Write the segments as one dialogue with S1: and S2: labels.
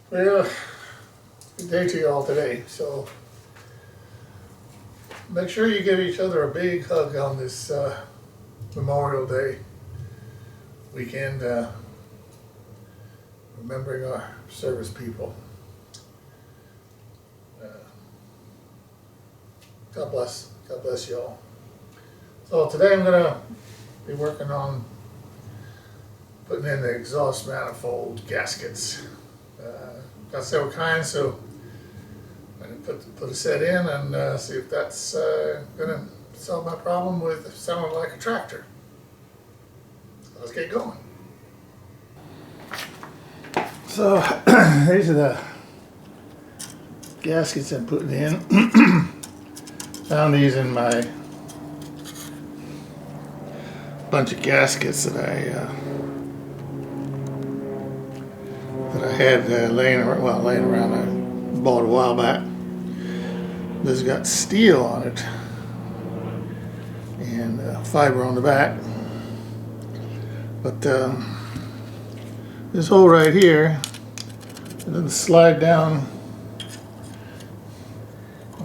S1: Well, good day to you all today. So make sure you give each other a big hug on this Memorial Day weekend, remembering our service people. God bless. God bless you all. So today I'm going to be working on putting in the exhaust manifold gaskets. Got several kinds, so I'm going to put a set in and see if that's going to solve my problem with sounding like a tractor. So let's get going. So these are the gaskets I'm putting in. Found these in my bunch of gaskets that I had laying around. I bought a while back. This has got steel on it and fiber on the back, but this hole right here, it doesn't slide down.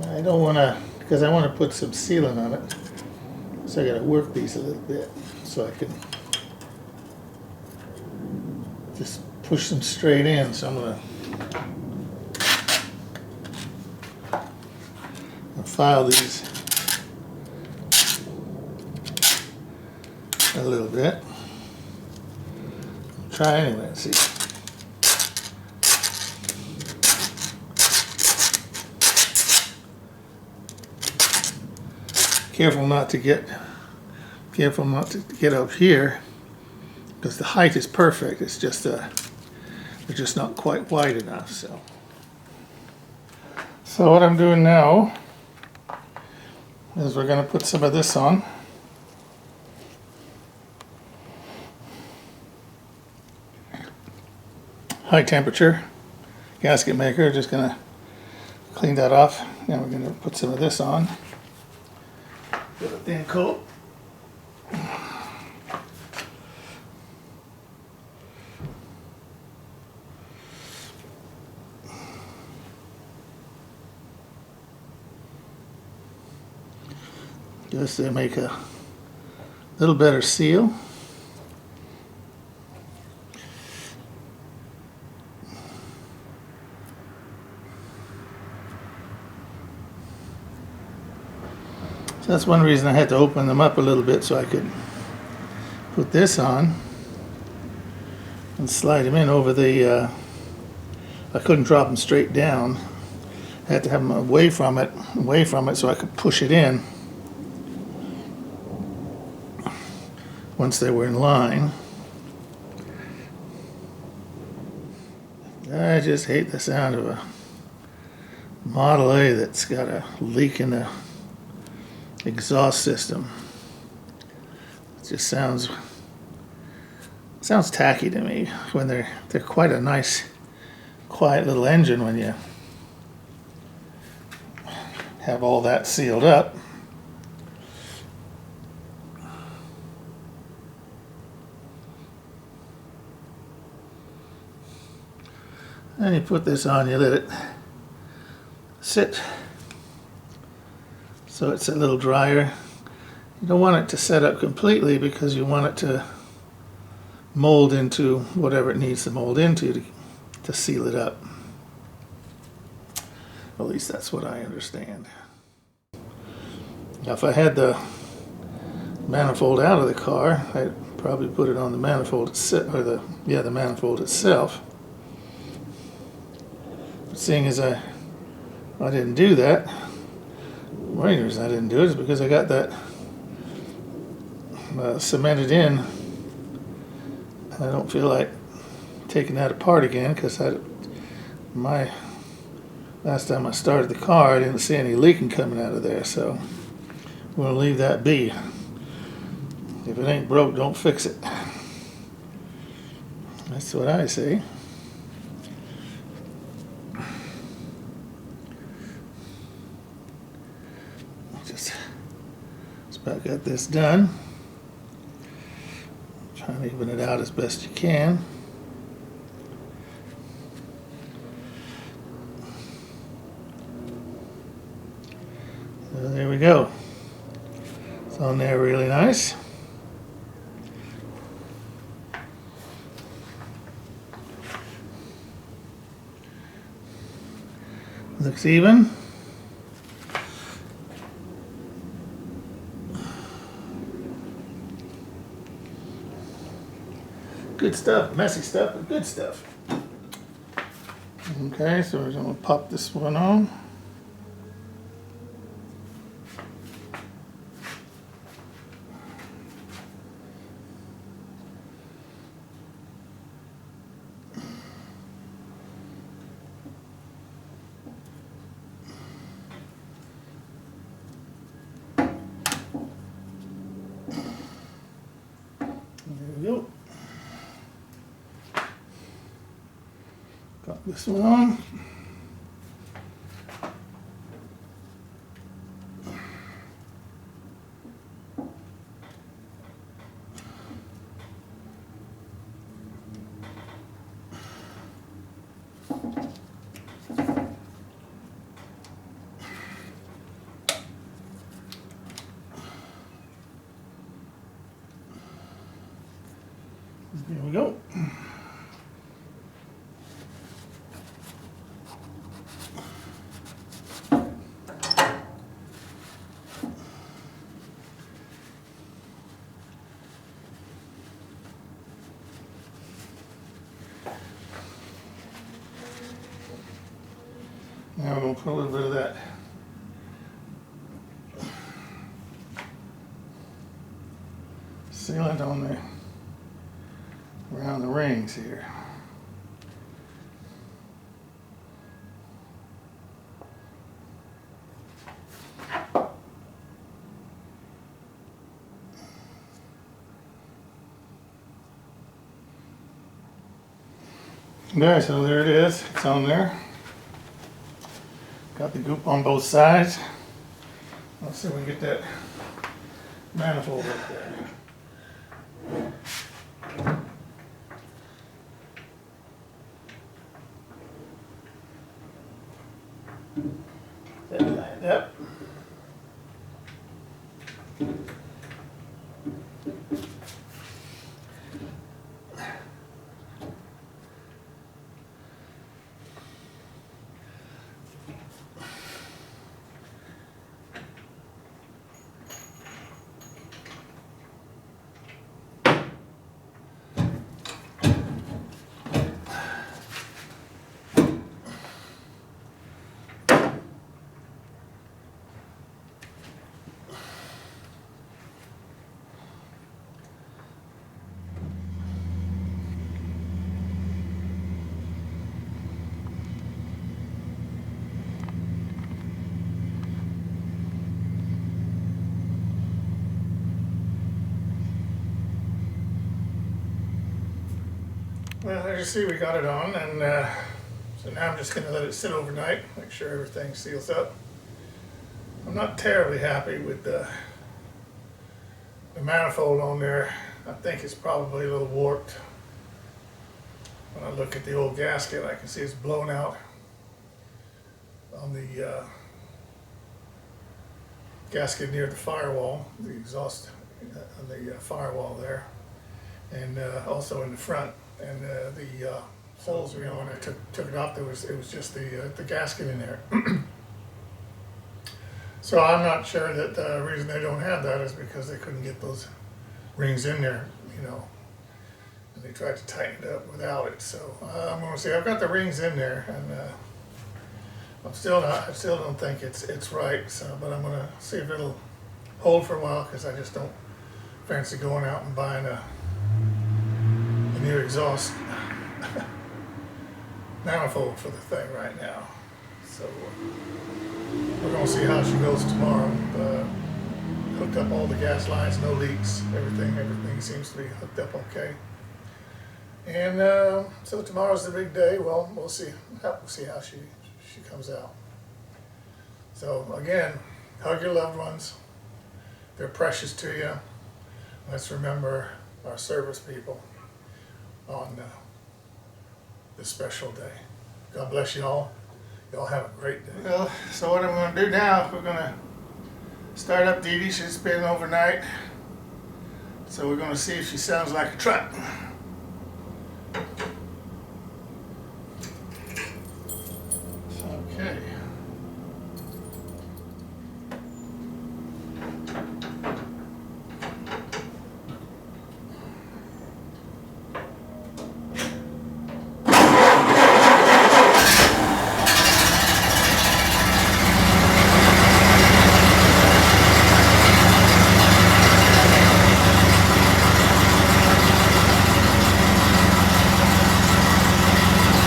S1: I don't want to, because I want to put some sealant on it, so I got to work these a little bit so I can just push them straight in. So I'm going to file these a little bit. Try anyway and see. Careful not to get up here, because the height is perfect. It's just they're just not quite wide enough. So what I'm doing now is we're going to put some of this on. High temperature gasket maker. Just going to clean that off. Now we're going to put some of this on. Give it a thin coat. Just to make a little better seal. So that's one reason I had to open them up a little bit, so I could put this on and slide them in over the, I couldn't drop them straight down. I had to have them away from it so I could push it in once they were in line. I just hate the sound of a Model A that's got a leak in the exhaust system. It just sounds tacky to me when they're quite a nice, quiet little engine when you have all that sealed up. Then you put this on, you let it sit so it's a little drier. You don't want it to set up completely because you want it to mold into whatever it needs to mold into to seal it up. At least that's what I understand. Now, if I had the manifold out of the car, I'd probably put it on the manifold itself, or the manifold itself. But seeing as I didn't do that, one of the reasons I didn't do it is because I got that cemented in. I don't feel like taking that apart again, because last time I started the car, I didn't see any leaking coming out of there, so we're going to leave that be. If it ain't broke, don't fix it. That's what I say. Just about got this done. Trying to even it out as best you can. we go. It's on there really nice. Looks even. Good stuff, messy stuff, but good stuff. Okay, so we're gonna pop this one on. There we go. Got this one on. There we go. Now we're going to put a little bit of that sealant on there around the rings here. Okay, so there it is. It's on there. Got the goop on both sides. Let's see if we can get that manifold up there. That lined up. Well, as you see, we got it on, and so now I'm just going to let it sit overnight, make sure everything seals up. I'm not terribly happy with the manifold on there. I think it's probably a little warped. When I look at the old gasket, I can see it's blown out on the gasket near the firewall, the exhaust on the firewall there, and also in the front. And the holes, you know, when I took it off, it was just the gasket in there. So I'm not sure that the reason they don't have that is because they couldn't get those rings in there, you know, and they tried to tighten it up without it. So I'm going to see. I've got the rings in there, and I still don't think it's right. So, but I'm going to see if it'll hold for a while, because I just don't fancy going out and buying a new exhaust manifold for the thing right now. So we're going to see how she goes tomorrow. Hooked up all the gas lines, no leaks, everything seems to be hooked up okay. And so tomorrow's the big day. Well, we'll see how she comes out. So again, hug your loved ones. They're precious to you. Let's remember our service people on this special day. God bless you all. Y'all have a great day. Well, so what I'm going to do now, we're going to Start up Dee Dee, she's been overnight. So we're gonna see if she sounds like a truck. Okay.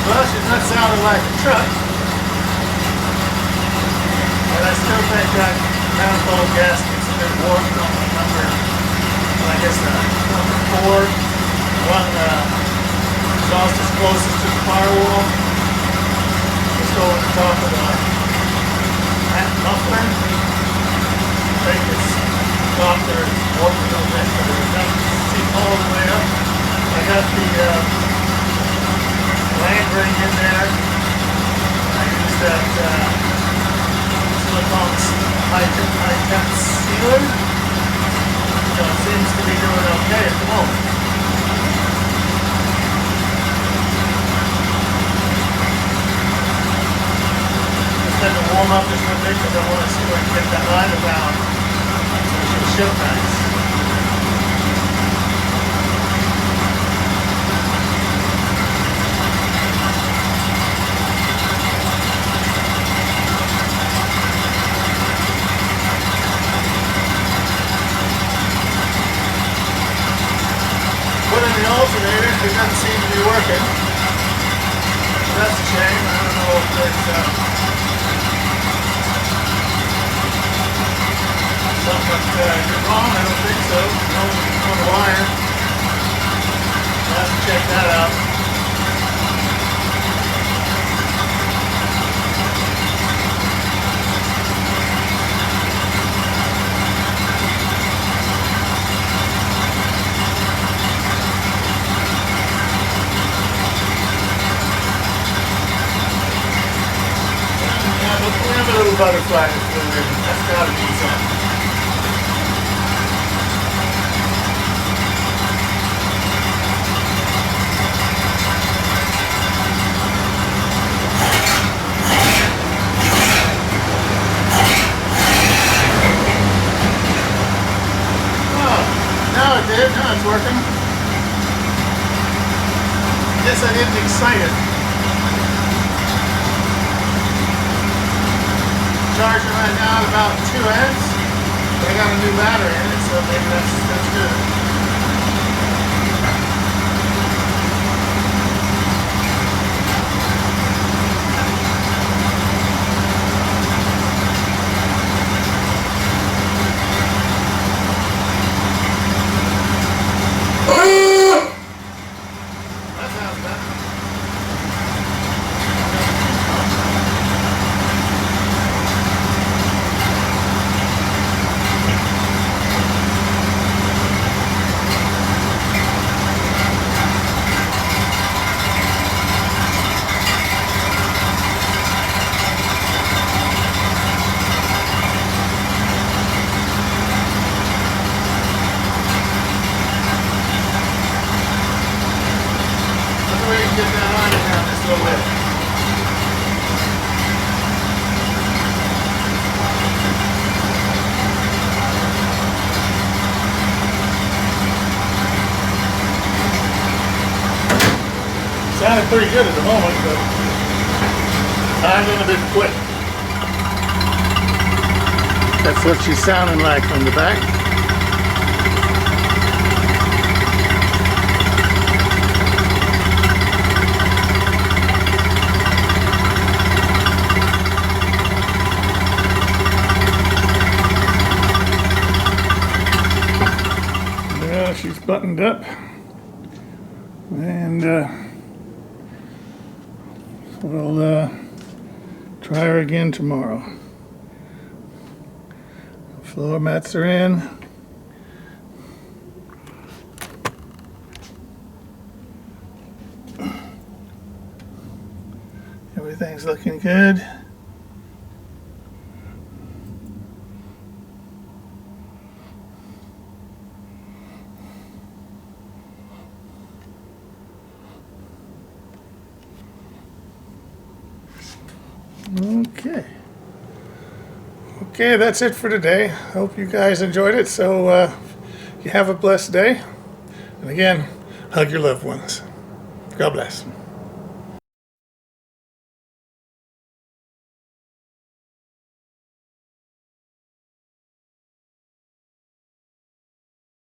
S1: Well, she's not sounding like a truck, but I still think that manifold gaskets have been warped on the number, I guess number 4. One exhaust is closest to the firewall, just over the top of the muffler. I think it's top there, it's warped a little bit, but it doesn't seep all the way up. I got the land ring in there. I used that silicone high temp sealer. So it seems to be doing okay at the moment. Just had to warm up this little bit because I want to see if I can get that liner down so it should ship nice. Put in the alternator, it doesn't seem to be working. That's a shame. I don't know if there's something wrong. I don't think so. No on the wire. I'll have to check that out. We have a little butterfly that's flew in. That's got to be something. Oh, now it did. Now it's working. Guess I didn't excite it. Charging right now at about 2 amps. They got a new battery in it, so maybe that's good. That sounds better. Get that line down just a little bit. Sounding pretty good at the moment, but I'm going to be quick. That's what she's sounding like from the back. She's buttoned up, and we'll try her again tomorrow. Floor mats are in. Everything's looking good. Okay. Okay, that's it for today. Hope you guys enjoyed it. So you have a blessed day. And again, hug your loved ones. God bless.